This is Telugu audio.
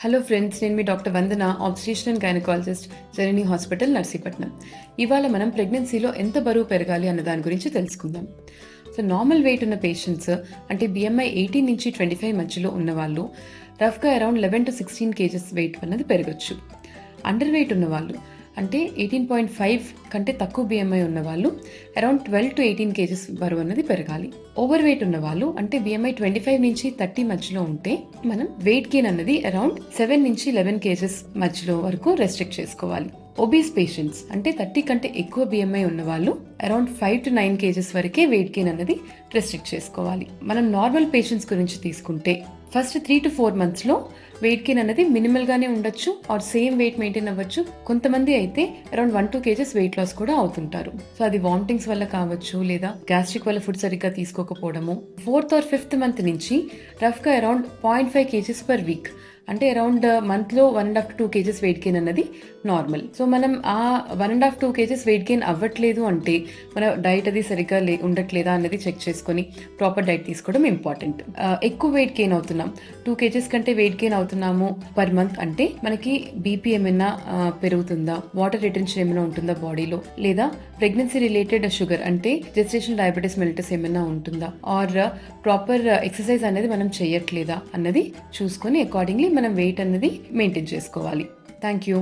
హలో ఫ్రెండ్స్, నేను మీ doctor Vandana, obstetrician and gynaecologist, Janani hospital, Narsipatnam. ఇవాళ మనం ప్రెగ్నెన్సీలో ఎంత బరువు పెరగాలి అన్న దాని గురించి తెలుసుకుందాం. సో నార్మల్ వెయిట్ ఉన్న పేషెంట్స్ అంటే బిఎంఐ 18 నుంచి 25 మధ్యలో ఉన్నవాళ్ళు రఫ్గా అరౌండ్ 11 to 16 కేజెస్ వెయిట్ అన్నది పెరగచ్చు. అండర్ వెయిట్ ఉన్నవాళ్ళు అంటే 18.5 కంటే తక్కువ బిఎంఐ ఉన్నవాళ్ళు అరౌండ్ 12 to 18 కేజెస్ బరువు అన్నది పెరగాలి. ఓవర్ వెయిట్ ఉన్నవాళ్ళు అంటే బిఎంఐ 25 నుంచి 30 మధ్యలో ఉంటే మనం వెయిట్ గెయిన్ అన్నది అరౌండ్ 7 నుంచి 11 కేజెస్ మధ్యలో వరకు రెస్ట్రిక్ట్ చేసుకోవాలి. ఒబీస్ పేషెంట్స్ అంటే 30 కంటే ఎక్కువ బిఎంఐ ఉన్నవాళ్ళు అరౌండ్ 5 to 9 కేజెస్ వరకే వెయిట్ గెయిన్ అన్నది రెస్ట్రిక్ట్ చేసుకోవాలి. మనం నార్మల్ పేషెంట్స్ గురించి తీసుకుంటే ఫస్ట్ 3 to 4 మంత్స్లో వెయిట్ గెయిన్ అనేది మినిమల్గానే ఉండొచ్చు ఆర్ సేమ్ వెయిట్ మెయింటైన్ అవ్వచ్చు. కొంతమంది అయితే అరౌండ్ 1-2 కేజెస్ వెయిట్ లాస్ కూడా అవుతుంటారు. సో అది వామిటింగ్స్ వల్ల కావచ్చు, లేదా గ్యాస్ట్రిక్ వల్ల ఫుడ్ సరిగ్గా తీసుకోకపోవడము. 4th or 5th మంత్ నుంచి రఫ్గా అరౌండ్ 0.5 కేజెస్ పర్ వీక్ అంటే అరౌండ్ మంత్లో 1.5 to 2 కేజెస్ వెయిట్ గెయిన్ అన్నది నార్మల్. సో మనం ఆ 1.5 to 2 కేజెస్ వెయిట్ గెయిన్ అవ్వట్లేదు అంటే మన డైట్ అది సరిగ్గా ఉండట్లేదా అన్నది చెక్ చేసుకొని ప్రాపర్ డైట్ తీసుకోవడం ఇంపార్టెంట్. ఎక్కువ వెయిట్ గెయిన్ అవుతున్నాం, 2 కేజెస్ కంటే వెయిట్ గెయిన్ అవుతున్నాము పర్ మంత్ అంటే మనకి బీపీ ఏమైనా పెరుగుతుందా, వాటర్ రిటెన్షన్ ఏమైనా ఉంటుందా బాడీలో, లేదా ప్రెగ్నెన్సీ రిలేటెడ్ షుగర్ అంటే జెస్టేషన్ డయాబెటీస్ మెలిటస్ ఏమైనా ఉంటుందా, ఆర్ ప్రాపర్ ఎక్సర్సైజ్ అనేది మనం చేయట్లేదా అన్నది చూసుకొని అకార్డింగ్లీ మనం వెయిట్ అన్నది మెయింటైన్ చేసుకోవాలి. Thank you.